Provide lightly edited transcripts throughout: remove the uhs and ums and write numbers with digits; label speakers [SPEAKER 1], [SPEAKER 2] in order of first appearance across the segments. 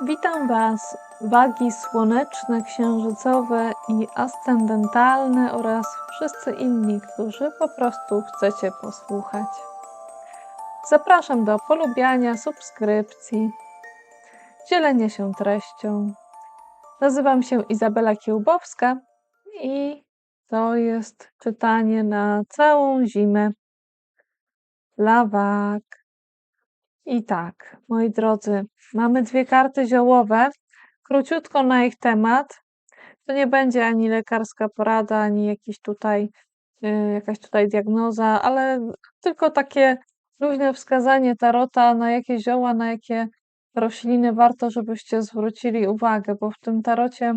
[SPEAKER 1] Witam Was, wagi słoneczne, księżycowe i ascendentalne oraz wszyscy inni, którzy po prostu chcecie posłuchać. Zapraszam do polubiania, subskrypcji, dzielenia się treścią. Nazywam się Izabela Kiełbowska i to jest czytanie na całą zimę dla wag. I tak, moi drodzy, mamy 2 karty ziołowe. Króciutko na ich temat. To nie będzie ani lekarska porada, ani jakaś tutaj diagnoza, ale tylko takie luźne wskazanie tarota, na jakie zioła, na jakie rośliny warto, żebyście zwrócili uwagę, bo w tym tarocie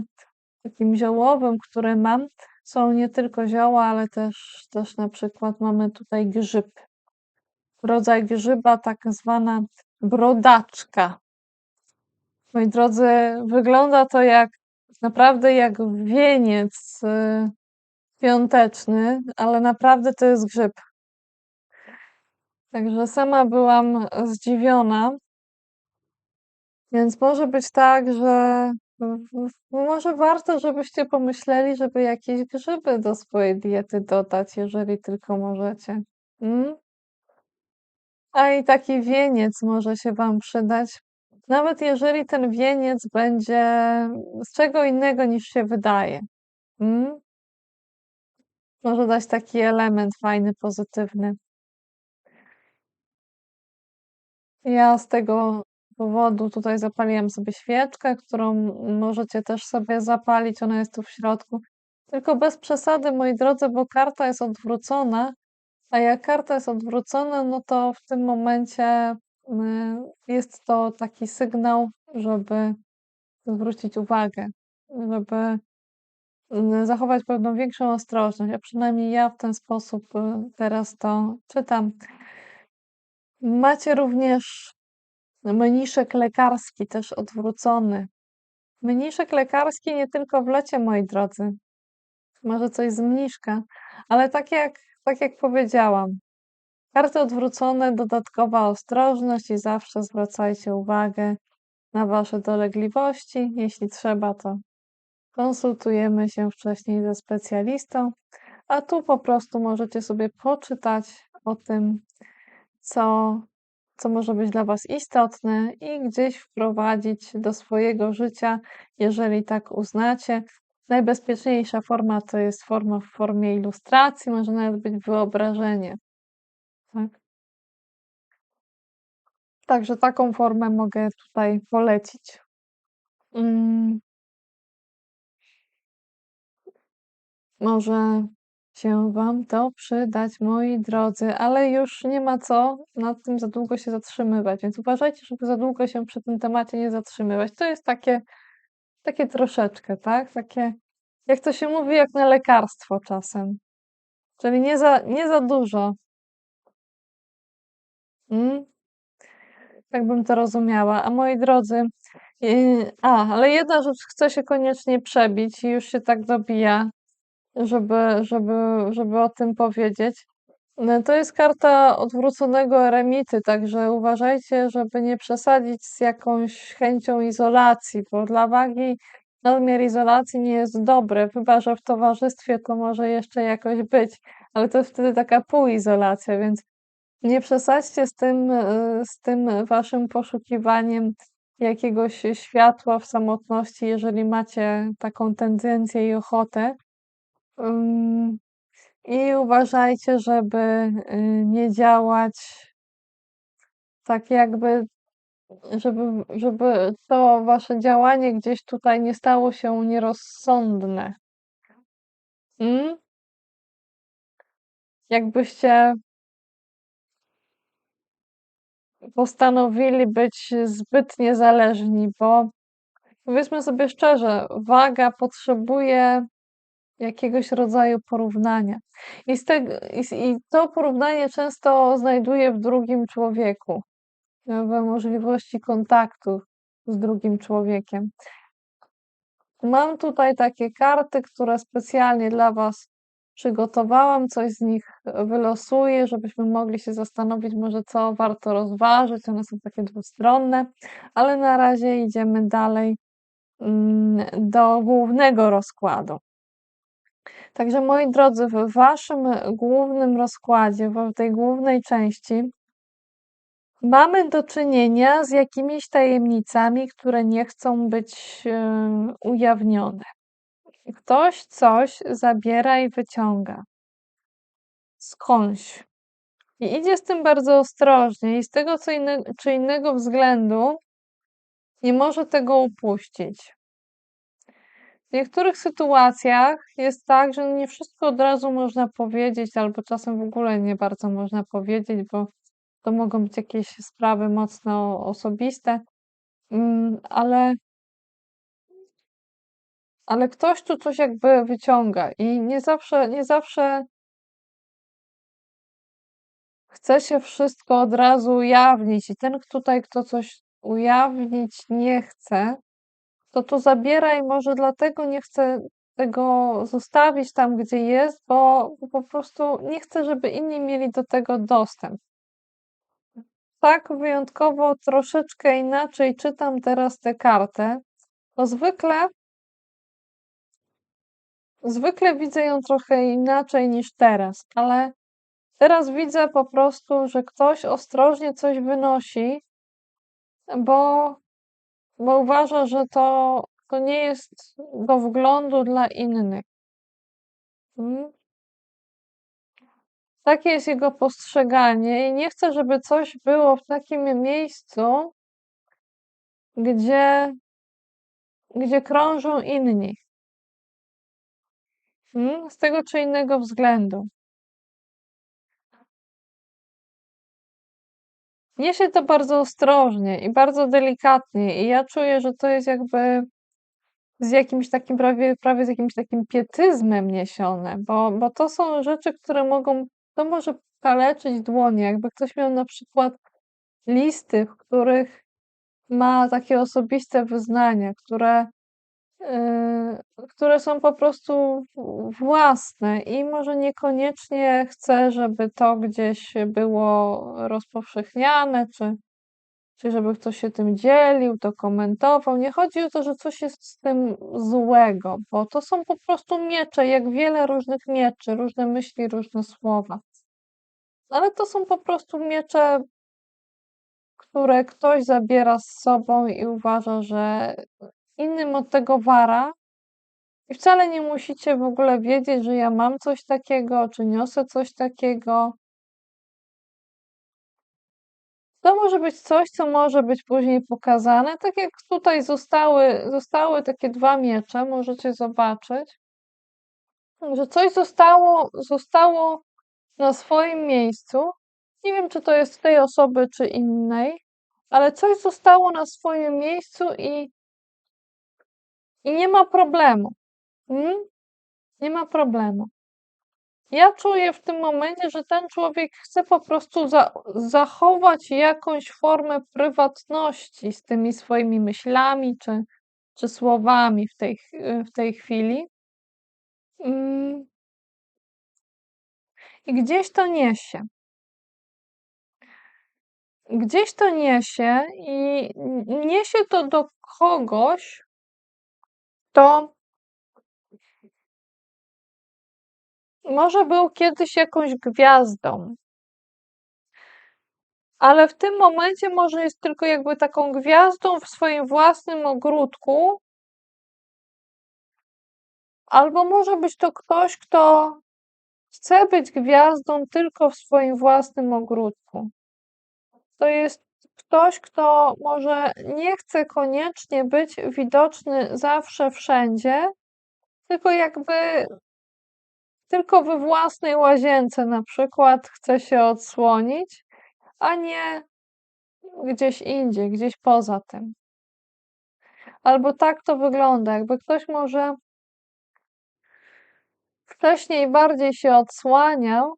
[SPEAKER 1] takim ziołowym, który mam, są nie tylko zioła, ale też na przykład mamy tutaj grzyb. Rodzaj grzyba, tak zwana brodaczka. Moi drodzy, wygląda to naprawdę jak wieniec świąteczny, ale naprawdę to jest grzyb. Także sama byłam zdziwiona, więc może być tak, że może warto, żebyście pomyśleli, żeby jakieś grzyby do swojej diety dodać, jeżeli tylko możecie. Mm? A i taki wieniec może się Wam przydać. Nawet jeżeli ten wieniec będzie z czego innego niż się wydaje. Mm? Może dać taki element fajny, pozytywny. Ja z tego powodu tutaj zapaliłam sobie świeczkę, którą możecie też sobie zapalić, ona jest tu w środku. Tylko bez przesady, moi drodzy, bo karta jest odwrócona, a jak karta jest odwrócona, no to w tym momencie jest to taki sygnał, żeby zwrócić uwagę, żeby zachować pewną większą ostrożność, a przynajmniej ja w ten sposób teraz to czytam. Macie również mniszek lekarski, też odwrócony. Mniszek lekarski nie tylko w lecie, moi drodzy. Może coś z mniszka, ale tak jak powiedziałam, karty odwrócone, dodatkowa ostrożność i zawsze zwracajcie uwagę na wasze dolegliwości. Jeśli trzeba, to konsultujemy się wcześniej ze specjalistą, a tu po prostu możecie sobie poczytać o tym, co może być dla Was istotne i gdzieś wprowadzić do swojego życia, jeżeli tak uznacie. Najbezpieczniejsza forma to jest forma w formie ilustracji, może nawet być wyobrażenie. Tak? Także taką formę mogę tutaj polecić. Mm, może się Wam to przydać, moi drodzy, ale już nie ma co nad tym za długo się zatrzymywać, więc uważajcie, żeby za długo się przy tym temacie nie zatrzymywać. To jest takie troszeczkę, tak? Takie, jak to się mówi, jak na lekarstwo czasem. Czyli nie za dużo. Mm? Tak bym to rozumiała. A moi drodzy, ale jedna rzecz chce się koniecznie przebić i już się tak dobija, żeby o tym powiedzieć. To jest karta odwróconego eremity, także uważajcie, żeby nie przesadzić z jakąś chęcią izolacji, bo dla wagi nadmiar izolacji nie jest dobry, chyba że w towarzystwie to może jeszcze jakoś być, ale to jest wtedy taka półizolacja, więc nie przesadźcie z tym waszym poszukiwaniem jakiegoś światła w samotności, jeżeli macie taką tendencję i ochotę. Ym, I uważajcie, żeby nie działać tak jakby, żeby to wasze działanie gdzieś tutaj nie stało się nierozsądne. Mm? Jakbyście postanowili być zbyt niezależni, bo powiedzmy sobie szczerze, waga potrzebuje jakiegoś rodzaju porównania. I to porównanie często znajduje w drugim człowieku, we możliwości kontaktu z drugim człowiekiem. Mam tutaj takie karty, które specjalnie dla Was przygotowałam, coś z nich wylosuję, żebyśmy mogli się zastanowić może, co warto rozważyć. One są takie dwustronne, ale na razie idziemy dalej, do głównego rozkładu. Także moi drodzy, w waszym głównym rozkładzie, w tej głównej części mamy do czynienia z jakimiś tajemnicami, które nie chcą być, ujawnione. Ktoś coś zabiera i wyciąga skądś i idzie z tym bardzo ostrożnie i z tego czy innego względu nie może tego upuścić. W niektórych sytuacjach jest tak, że nie wszystko od razu można powiedzieć, albo czasem w ogóle nie bardzo można powiedzieć, bo to mogą być jakieś sprawy mocno osobiste, ale ktoś tu coś jakby wyciąga i nie zawsze chce się wszystko od razu ujawnić i ten tutaj, kto coś ujawnić nie chce, to tu zabiera i może dlatego nie chce tego zostawić tam, gdzie jest, bo po prostu nie chce, żeby inni mieli do tego dostęp. Tak wyjątkowo troszeczkę inaczej czytam teraz tę kartę, bo zwykle widzę ją trochę inaczej niż teraz, ale teraz widzę po prostu, że ktoś ostrożnie coś wynosi, bo, bo uważa, że to nie jest do wglądu dla innych. Mm. Takie jest jego postrzeganie i nie chce, żeby coś było w takim miejscu, gdzie, gdzie krążą inni. Z tego czy innego względu. Niesie to bardzo ostrożnie i bardzo delikatnie i ja czuję, że to jest jakby z jakimś takim prawie z jakimś takim pietyzmem niesione, bo to są rzeczy, które to może kaleczyć dłonie. Jakby ktoś miał na przykład listy, w których ma takie osobiste wyznania, które są po prostu własne i może niekoniecznie chce, żeby to gdzieś było rozpowszechniane, czy żeby ktoś się tym dzielił, to komentował. Nie chodzi o to, że coś jest z tym złego, bo to są po prostu miecze, jak wiele różnych mieczy, różne myśli, różne słowa. Ale to są po prostu miecze, które ktoś zabiera z sobą i uważa, że innym od tego wara. I wcale nie musicie w ogóle wiedzieć, że ja mam coś takiego, czy niosę coś takiego. To może być coś, co może być później pokazane, tak jak tutaj zostały takie 2 miecze, możecie zobaczyć, że coś zostało na swoim miejscu. Nie wiem, czy to jest tej osoby, czy innej, ale coś zostało na swoim miejscu i nie ma problemu. Mm? Nie ma problemu. Ja czuję w tym momencie, że ten człowiek chce po prostu zachować jakąś formę prywatności z tymi swoimi myślami czy słowami w tej chwili. Mm, I gdzieś to niesie. Gdzieś to niesie i niesie to do kogoś, kto może był kiedyś jakąś gwiazdą, ale w tym momencie może jest tylko jakby taką gwiazdą w swoim własnym ogródku. Albo może być to ktoś, kto chce być gwiazdą tylko w swoim własnym ogródku. To jest ktoś, kto może nie chce koniecznie być widoczny zawsze wszędzie, tylko tylko we własnej łazience na przykład chce się odsłonić, a nie gdzieś indziej, gdzieś poza tym. Albo tak to wygląda, jakby ktoś może wcześniej bardziej się odsłaniał,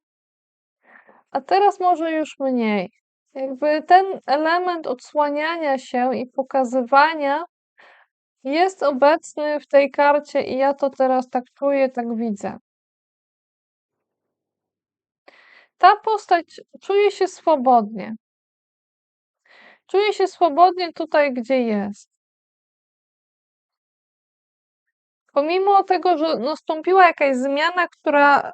[SPEAKER 1] a teraz może już mniej. Jakby ten element odsłaniania się i pokazywania jest obecny w tej karcie i ja to teraz tak czuję, tak widzę. Ta postać czuje się swobodnie. Czuje się swobodnie tutaj, gdzie jest. Pomimo tego, że nastąpiła jakaś zmiana, która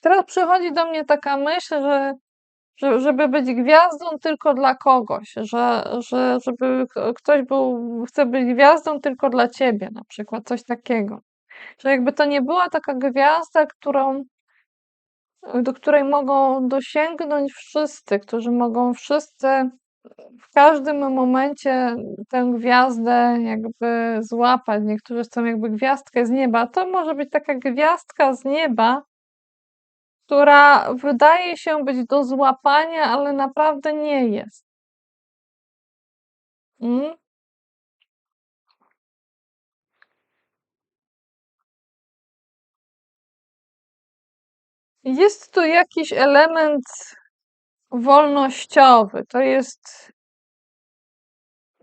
[SPEAKER 1] teraz przychodzi do mnie taka myśl, żeby być gwiazdą tylko dla kogoś, żeby ktoś chce być gwiazdą tylko dla ciebie, na przykład coś takiego. Że jakby to nie była taka gwiazda, do której mogą dosięgnąć wszyscy, którzy mogą wszyscy w każdym momencie tę gwiazdę jakby złapać. Niektórzy chcą jakby gwiazdkę z nieba. To może być taka gwiazdka z nieba, która wydaje się być do złapania, ale naprawdę nie jest. Mm? Jest tu jakiś element wolnościowy. To jest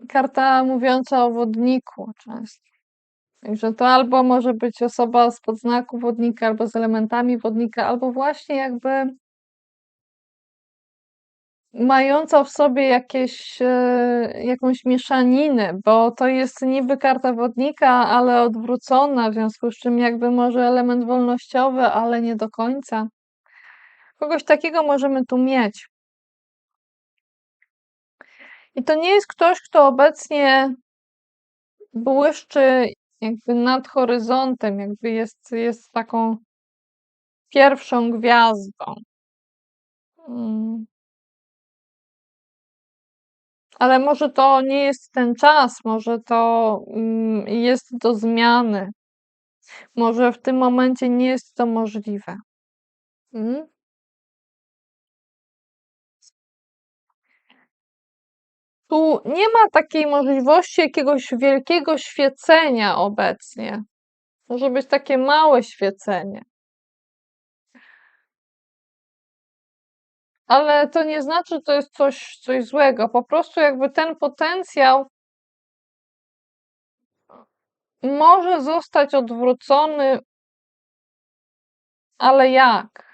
[SPEAKER 1] karta mówiąca o wodniku często. Także to albo może być osoba z podznaku wodnika, albo z elementami wodnika, albo właśnie jakby mająca w sobie jakąś mieszaninę, bo to jest niby karta wodnika, ale odwrócona, w związku z czym jakby może element wolnościowy, ale nie do końca. Kogoś takiego możemy tu mieć. I to nie jest ktoś, kto obecnie błyszczy jakby nad horyzontem, jakby jest taką pierwszą gwiazdą. Mm. Ale może to nie jest ten czas, może to jest do zmiany. Może w tym momencie nie jest to możliwe. Mm? Tu nie ma takiej możliwości jakiegoś wielkiego świecenia obecnie. Może być takie małe świecenie. Ale to nie znaczy, że to jest coś złego. Po prostu jakby ten potencjał może zostać odwrócony, ale jak?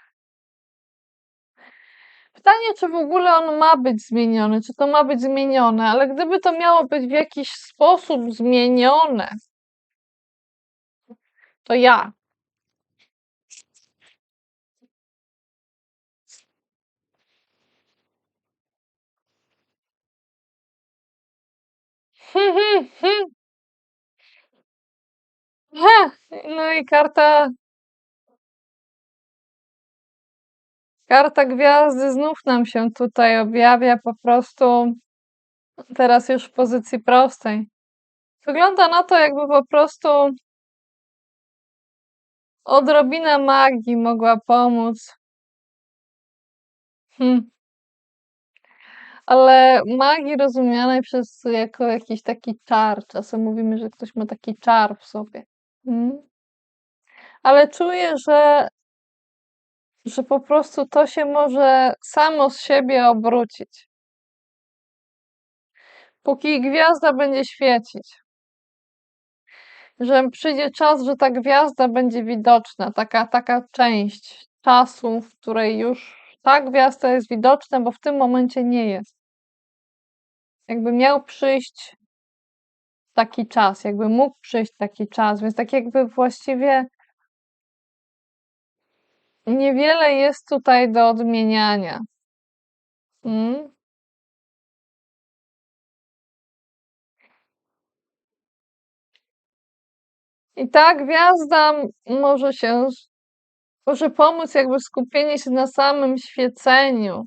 [SPEAKER 1] Pytanie, czy w ogóle on ma być zmieniony, czy to ma być zmienione, ale gdyby to miało być w jakiś sposób zmienione, to ja. No i karta gwiazdy znów nam się tutaj objawia po prostu teraz już w pozycji prostej. Wygląda na to, jakby po prostu odrobina magii mogła pomóc. Hm. Ale magii rozumianej jako jakiś taki czar. Czasem mówimy, że ktoś ma taki czar w sobie. Mm. Ale czuję, że po prostu to się może samo z siebie obrócić. Póki gwiazda będzie świecić. Że przyjdzie czas, że ta gwiazda będzie widoczna, taka część czasu, w której już ta gwiazda jest widoczna, bo w tym momencie nie jest. Jakby miał przyjść taki czas, jakby mógł przyjść taki czas, więc tak jakby właściwie niewiele jest tutaj do odmieniania. Mm? I ta gwiazda może pomóc jakby skupienie się na samym świeceniu,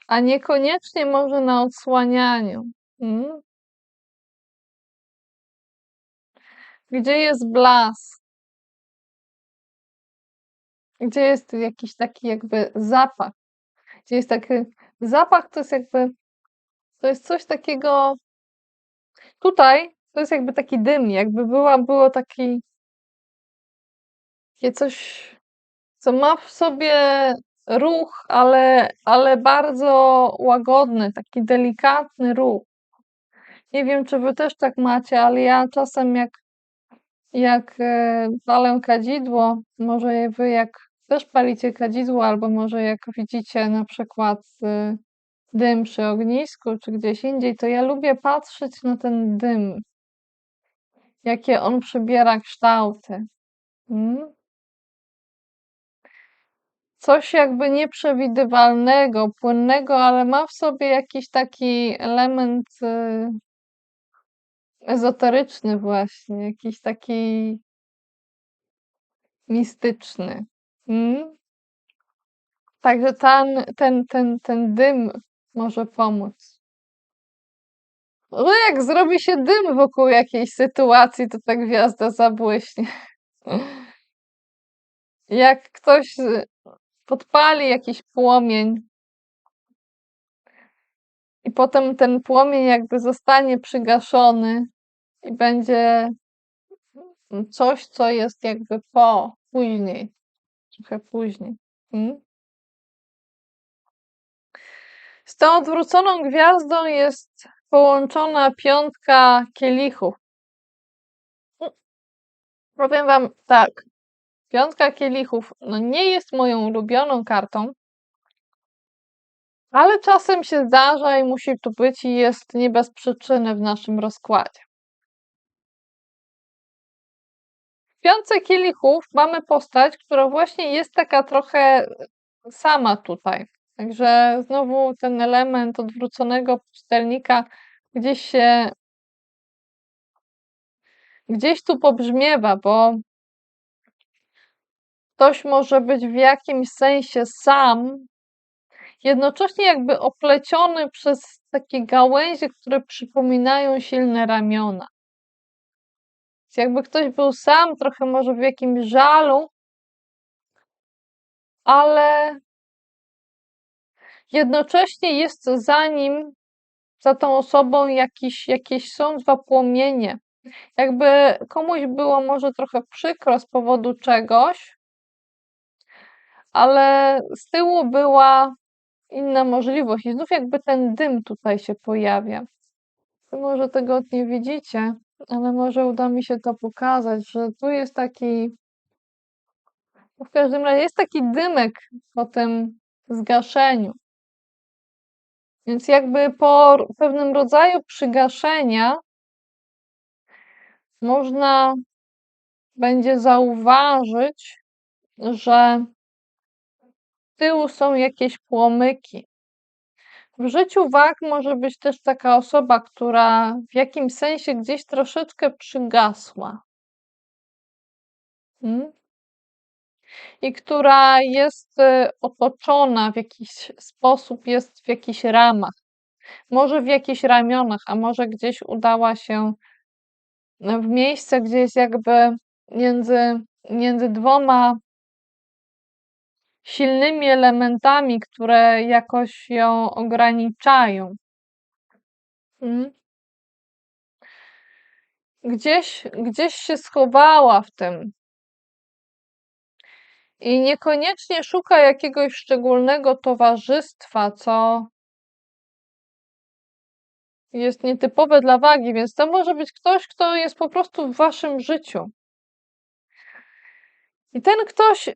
[SPEAKER 1] a niekoniecznie może na odsłanianiu. Mm? Gdzie jest blask? Gdzie jest jakiś taki jakby zapach? Gdzie jest taki zapach, to jest coś takiego tutaj, to jest jakby taki dym, jakby było takie coś, co ma w sobie ruch, ale bardzo łagodny, taki delikatny ruch. Nie wiem, czy wy też tak macie, ale ja czasem Jak palę kadzidło, może wy jak też palicie kadzidło, albo może jak widzicie na przykład dym przy ognisku czy gdzieś indziej, to ja lubię patrzeć na ten dym, jakie on przybiera kształty. Mm? Coś jakby nieprzewidywalnego, płynnego, ale ma w sobie jakiś taki element ezoteryczny właśnie, jakiś taki mistyczny. Mm? Także ten dym może pomóc. Może jak zrobi się dym wokół jakiejś sytuacji, to ta gwiazda zabłyśnie. Jak ktoś podpali jakiś płomień i potem ten płomień jakby zostanie przygaszony i będzie coś, co jest jakby później, trochę później. Mm? Z tą odwróconą gwiazdą jest połączona piątka kielichów. Powiem wam tak, piątka kielichów no nie jest moją ulubioną kartą, ale czasem się zdarza i musi tu być i jest nie bez przyczyny w naszym rozkładzie. W piątce kielichów mamy postać, która właśnie jest taka trochę sama tutaj. Także znowu ten element odwróconego pustelnika gdzieś się gdzieś tu pobrzmiewa, bo ktoś może być w jakimś sensie sam, jednocześnie jakby opleciony przez takie gałęzie, które przypominają silne ramiona. Więc jakby ktoś był sam, trochę może w jakimś żalu, ale jednocześnie jest za nim, za tą osobą jakieś są dwa płomienie. Jakby komuś było może trochę przykro z powodu czegoś, ale z tyłu była inna możliwość. I znów jakby ten dym tutaj się pojawia. Wy może tego nie widzicie, ale może uda mi się to pokazać, że tu jest taki, w każdym razie jest taki dymek po tym zgaszeniu. Więc jakby po pewnym rodzaju przygaszenia można będzie zauważyć, że z tyłu są jakieś płomyki. W życiu wag może być też taka osoba, która w jakimś sensie gdzieś troszeczkę przygasła. Mm? I która jest otoczona w jakiś sposób, jest w jakichś ramach. Może w jakichś ramionach, a może gdzieś udała się w miejsce, gdzie jest jakby między dwoma silnymi elementami, które jakoś ją ograniczają. Mm? Gdzieś się schowała w tym. I niekoniecznie szuka jakiegoś szczególnego towarzystwa, co jest nietypowe dla wagi, więc to może być ktoś, kto jest po prostu w waszym życiu. I ten ktoś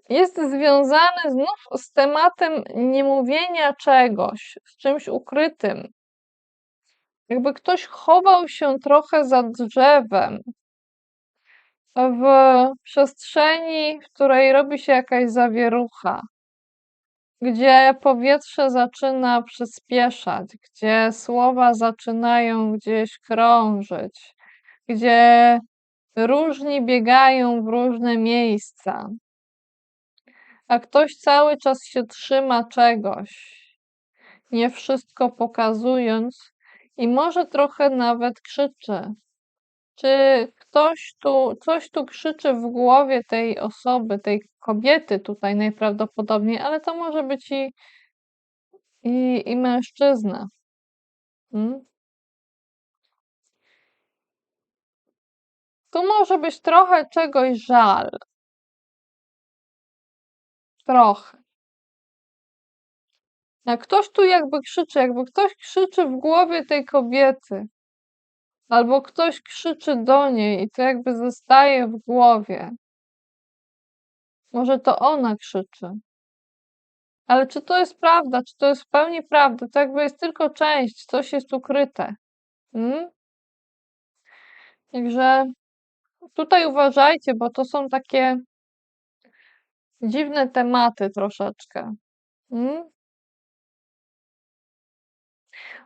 [SPEAKER 1] jest związany znów z tematem niemówienia czegoś, z czymś ukrytym. Jakby ktoś chował się trochę za drzewem, w przestrzeni, w której robi się jakaś zawierucha, gdzie powietrze zaczyna przyspieszać, gdzie słowa zaczynają gdzieś krążyć, gdzie różni biegają w różne miejsca, a ktoś cały czas się trzyma czegoś, nie wszystko pokazując i może trochę nawet krzyczy. Czy ktoś tu, coś tu krzyczy w głowie tej osoby, tej kobiety tutaj najprawdopodobniej, ale to może być i mężczyzna. Mm? Tu może być trochę czegoś żal. Trochę. Jak ktoś tu jakby krzyczy w głowie tej kobiety. albo ktoś krzyczy do niej i to jakby zostaje w głowie. Może to ona krzyczy. Ale czy to jest prawda? Czy to jest w pełni prawda? To jakby jest tylko część, coś jest ukryte. Mm? Także tutaj uważajcie, bo to są takie dziwne tematy troszeczkę. Mm?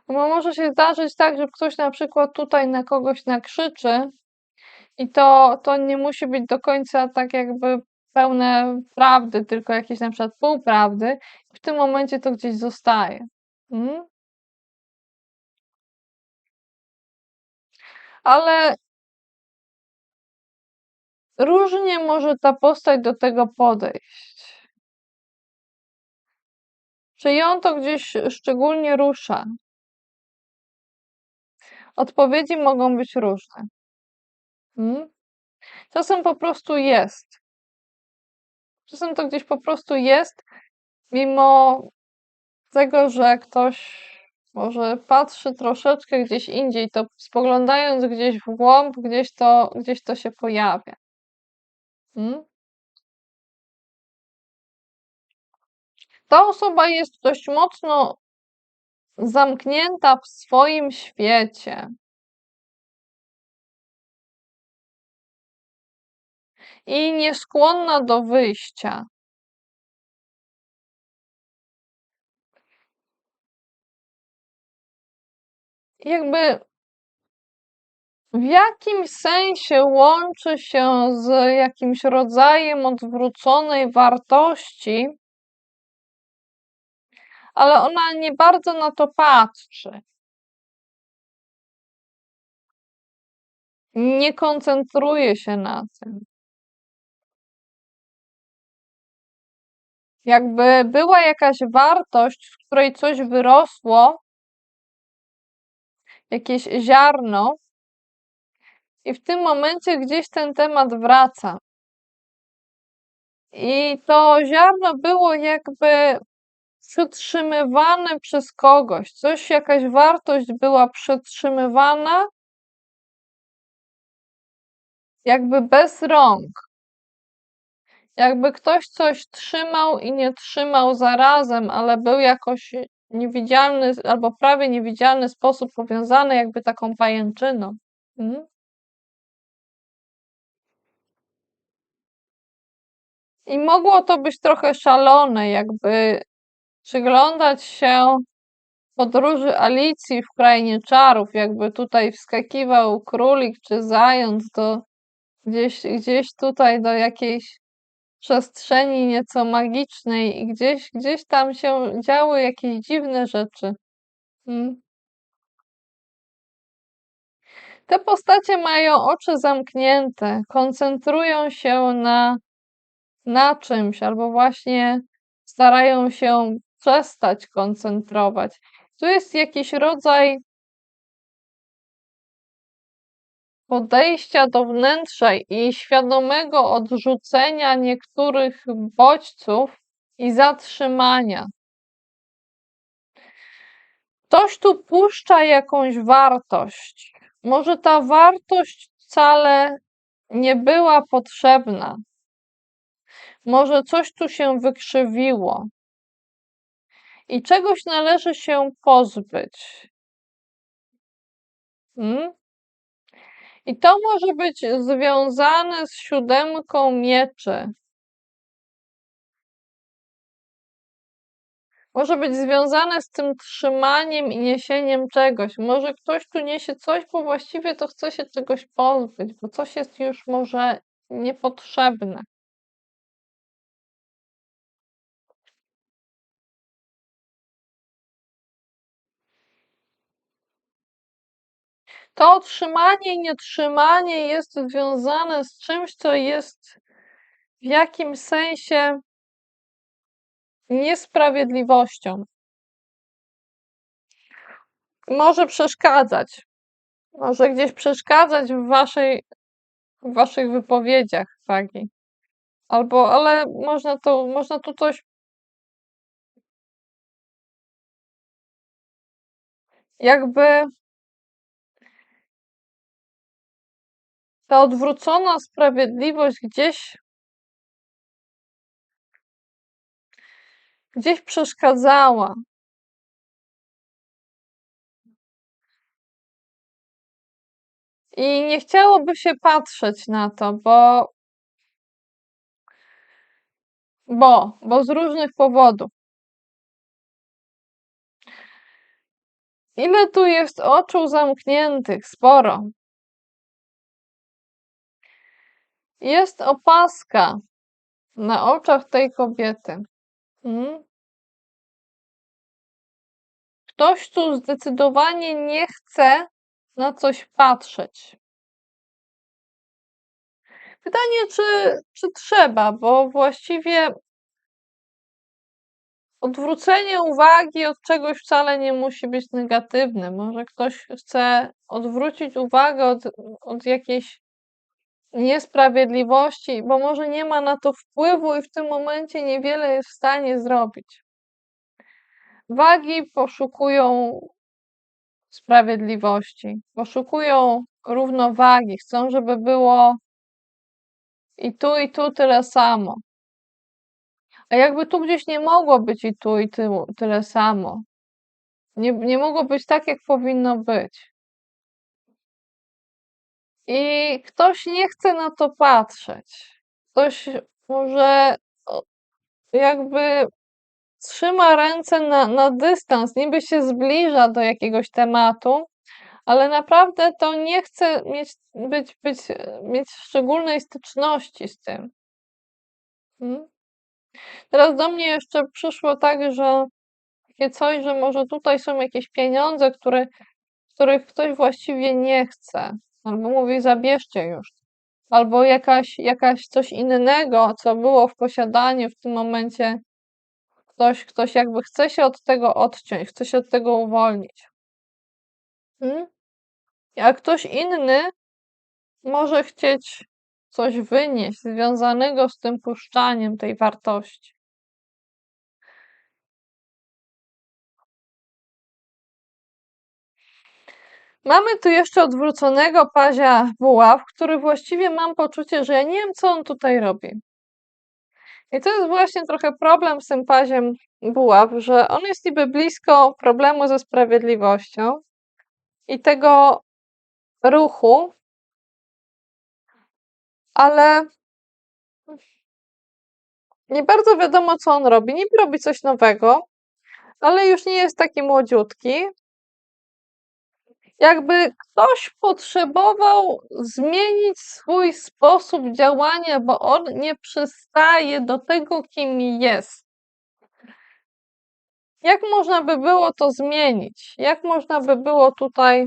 [SPEAKER 1] Bo może się zdarzyć tak, że ktoś na przykład tutaj na kogoś nakrzyczy i to nie musi być do końca tak jakby pełne prawdy, tylko jakieś na przykład półprawdy. W tym momencie to gdzieś zostaje. Mm? Ale różnie może ta postać do tego podejść. Czy ją to gdzieś szczególnie rusza? Odpowiedzi mogą być różne. Mm? Czasem po prostu jest. Czasem to gdzieś po prostu jest, mimo tego, że ktoś może patrzy troszeczkę gdzieś indziej, to spoglądając gdzieś w głąb, gdzieś to się pojawia. Mm? Ta osoba jest dość mocno zamknięta w swoim świecie i nieskłonna do wyjścia. Jakby w jakimś sensie łączy się z jakimś rodzajem odwróconej wartości, ale ona nie bardzo na to patrzy. Nie koncentruje się na tym. Jakby była jakaś wartość, z której coś wyrosło, jakieś ziarno, i w tym momencie gdzieś ten temat wraca. I to ziarno było jakby przetrzymywane przez kogoś. Coś, jakaś wartość była przetrzymywana jakby bez rąk. Jakby ktoś coś trzymał i nie trzymał zarazem, ale był jakoś niewidzialny albo prawie niewidzialny sposób powiązany jakby taką pajęczyną. Mhm. I mogło to być trochę szalone, jakby przyglądać się podróży Alicji w Krainie Czarów, jakby tutaj wskakiwał królik czy zając gdzieś tutaj do jakiejś przestrzeni nieco magicznej i gdzieś tam się działy jakieś dziwne rzeczy. Mm. Te postacie mają oczy zamknięte, koncentrują się na czymś albo właśnie starają się przestać koncentrować. Tu jest jakiś rodzaj podejścia do wnętrza i świadomego odrzucenia niektórych bodźców i zatrzymania. Ktoś tu puszcza jakąś wartość. Może ta wartość wcale nie była potrzebna. Może coś tu się wykrzywiło i czegoś należy się pozbyć. Mm? I to może być związane z siódemką mieczy. Może być związane z tym trzymaniem i niesieniem czegoś. Może ktoś tu niesie coś, bo właściwie to chce się czegoś pozbyć, bo coś jest już może niepotrzebne. To trzymanie i nietrzymanie jest związane z czymś, co jest w jakimś sensie niesprawiedliwością. Może przeszkadzać. Może gdzieś przeszkadzać w waszych wypowiedziach, Wagi. Ale można tu coś jakby ta odwrócona sprawiedliwość gdzieś przeszkadzała. I nie chciałoby się patrzeć na to, bo z różnych powodów. Ile tu jest oczu zamkniętych? Sporo. Jest opaska na oczach tej kobiety. Mhm. Ktoś tu zdecydowanie nie chce na coś patrzeć. Pytanie, czy trzeba, bo właściwie odwrócenie uwagi od czegoś wcale nie musi być negatywne. Może ktoś chce odwrócić uwagę od jakiejś niesprawiedliwości, bo może nie ma na to wpływu i w tym momencie niewiele jest w stanie zrobić. Wagi poszukują sprawiedliwości, poszukują równowagi, chcą, żeby było i tu tyle samo. A jakby tu gdzieś nie mogło być i tu, tyle samo. Nie mogło być tak, jak powinno być. I ktoś nie chce na to patrzeć. Ktoś może jakby trzyma ręce na dystans, niby się zbliża do jakiegoś tematu, ale naprawdę to nie chce mieć szczególnej styczności z tym. Mhm. Teraz do mnie jeszcze przyszło tak, że takie coś, że może tutaj są jakieś pieniądze, których ktoś właściwie nie chce, albo mówi: „Zabierzcie już”, albo jakaś coś innego, co było w posiadaniu w tym momencie, ktoś jakby chce się od tego odciąć, chce się od tego uwolnić. Mhm. A ktoś inny może chcieć coś wynieść związanego z tym puszczaniem tej wartości. Mamy tu jeszcze odwróconego pazia buław, który właściwie mam poczucie, że ja nie wiem, co on tutaj robi. I to jest właśnie trochę problem z tym paziem buław, że on jest niby blisko problemu ze sprawiedliwością i tego ruchu, ale nie bardzo wiadomo, co on robi. Niby robi coś nowego, ale już nie jest taki młodziutki. Jakby ktoś potrzebował zmienić swój sposób działania, bo on nie przystaje do tego, kim jest. Jak można by było to zmienić? Jak można by było tutaj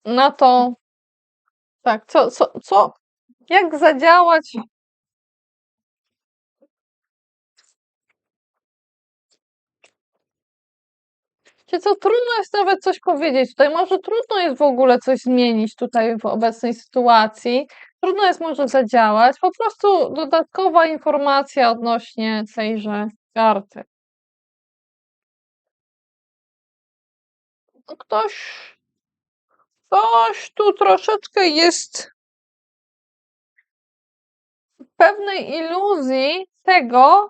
[SPEAKER 1] na to tak, jak zadziałać? Wiecie co, trudno jest nawet coś powiedzieć tutaj. Może trudno jest w ogóle coś zmienić tutaj w obecnej sytuacji. Trudno jest może zadziałać. Po prostu dodatkowa informacja odnośnie tejże karty. No ktoś tu troszeczkę jest w pewnej iluzji tego,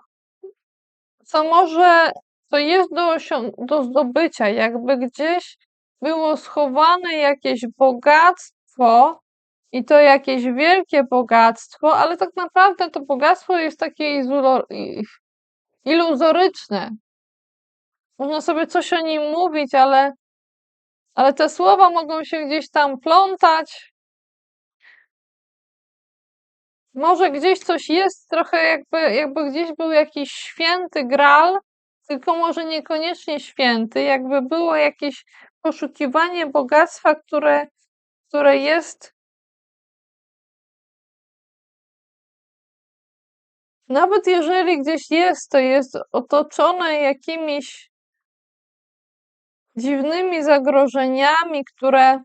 [SPEAKER 1] co jest do zdobycia, jakby gdzieś było schowane jakieś bogactwo i to jakieś wielkie bogactwo, ale tak naprawdę to bogactwo jest takie iluzoryczne. Można sobie coś o nim mówić, ale te słowa mogą się gdzieś tam plątać. Może gdzieś coś jest, trochę jakby gdzieś był jakiś święty Graal, tylko może niekoniecznie święty, jakby było jakieś poszukiwanie bogactwa, które jest nawet jeżeli gdzieś jest, to jest otoczone jakimiś dziwnymi zagrożeniami, które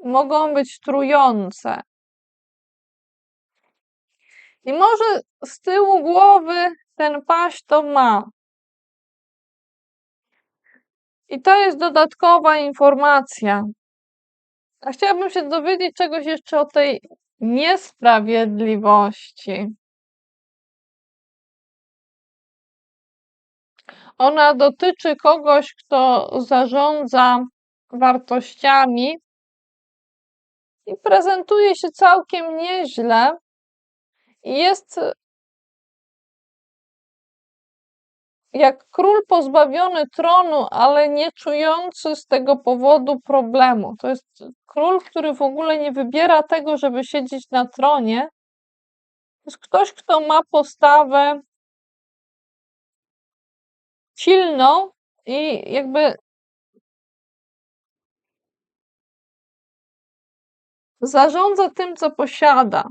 [SPEAKER 1] mogą być trujące. I może z tyłu głowy ten paź to ma. I to jest dodatkowa informacja. A chciałabym się dowiedzieć czegoś jeszcze o tej niesprawiedliwości. Ona dotyczy kogoś, kto zarządza wartościami i prezentuje się całkiem nieźle i jest jak król pozbawiony tronu, ale nie czujący z tego powodu problemu. To jest król, który w ogóle nie wybiera tego, żeby siedzieć na tronie. To jest ktoś, kto ma postawę silną i jakby zarządza tym, co posiada.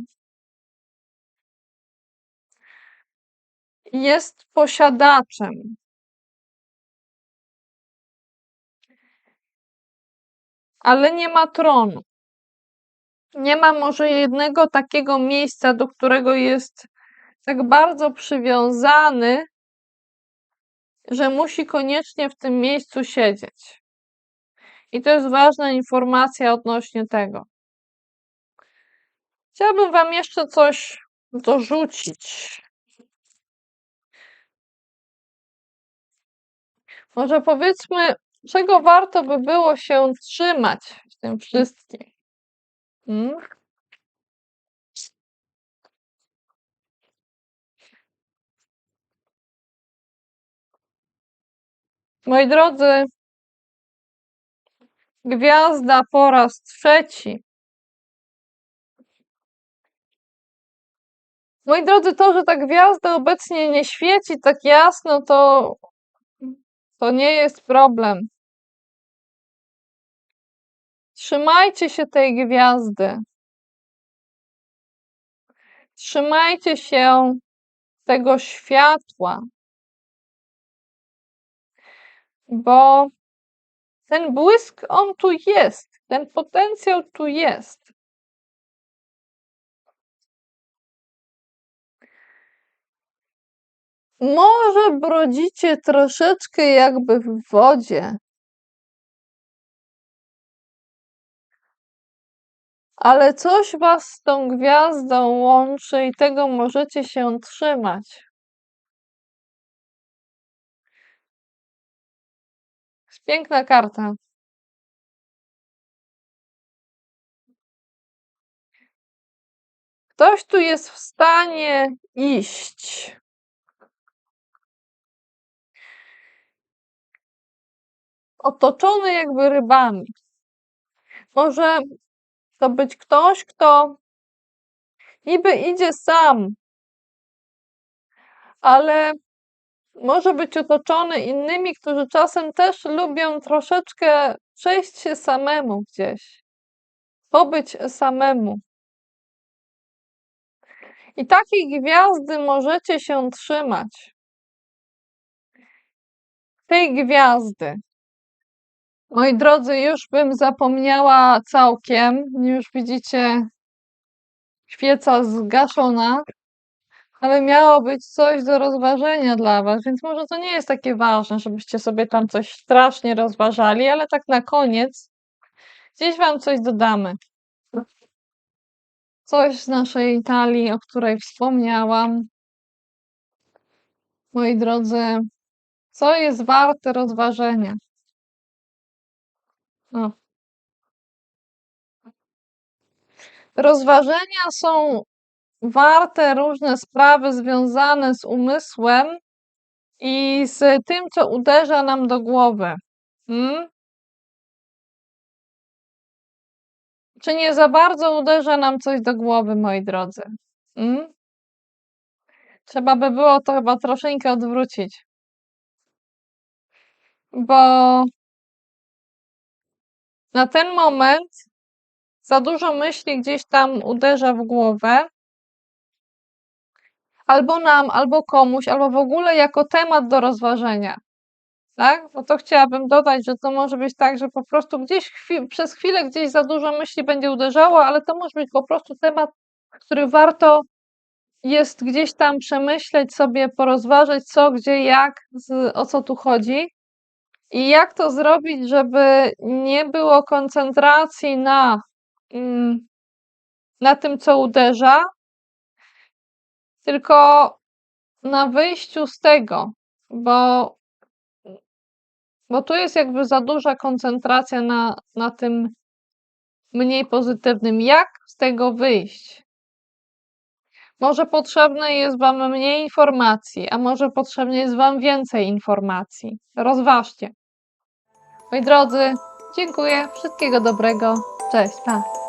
[SPEAKER 1] Jest posiadaczem. Ale nie ma tronu. Nie ma może jednego takiego miejsca, do którego jest tak bardzo przywiązany, że musi koniecznie w tym miejscu siedzieć. I to jest ważna informacja odnośnie tego. Chciałabym wam jeszcze coś dorzucić. Może powiedzmy, czego warto by było się trzymać w tym wszystkim. Hmm? Moi drodzy, gwiazda po raz trzeci. Moi drodzy, to, że ta gwiazda obecnie nie świeci tak jasno, to nie jest problem. Trzymajcie się tej gwiazdy. Trzymajcie się tego światła, bo ten błysk, on tu jest, ten potencjał tu jest. Może brodzicie troszeczkę jakby w wodzie, ale coś was z tą gwiazdą łączy i tego możecie się trzymać. Jest piękna karta. Ktoś tu jest w stanie iść. Otoczony jakby rybami. Może to być ktoś, kto niby idzie sam, ale może być otoczony innymi, którzy czasem też lubią troszeczkę przejść się samemu gdzieś, pobyć samemu. I takiej gwiazdy możecie się trzymać. Tej gwiazdy. Moi drodzy, już bym zapomniała całkiem. Już widzicie, świeca zgaszona, ale miało być coś do rozważenia dla was, więc może to nie jest takie ważne, żebyście sobie tam coś strasznie rozważali, ale tak na koniec gdzieś wam coś dodamy. Coś z naszej Italii, o której wspomniałam. Moi drodzy, co jest warte rozważenia? O. Rozważenia są warte różne sprawy związane z umysłem i z tym, co uderza nam do głowy. Hmm? Czy nie za bardzo uderza nam coś do głowy, moi drodzy? Hmm? Trzeba by było to chyba troszeczkę odwrócić. Bo na ten moment za dużo myśli gdzieś tam uderza w głowę. Albo nam, albo komuś, albo w ogóle jako temat do rozważenia. Tak? Bo to chciałabym dodać, że to może być tak, że po prostu gdzieś przez chwilę gdzieś za dużo myśli będzie uderzało, ale to może być po prostu temat, który warto jest gdzieś tam przemyśleć sobie, porozważać co, gdzie, jak, o co tu chodzi. I jak to zrobić, żeby nie było koncentracji mm, na tym, co uderza, tylko na wyjściu z tego, bo tu jest jakby za duża koncentracja na tym mniej pozytywnym. Jak z tego wyjść? Może potrzebne jest wam mniej informacji, a może potrzebne jest wam więcej informacji. Rozważcie. Moi drodzy, dziękuję. Wszystkiego dobrego. Cześć. Pa.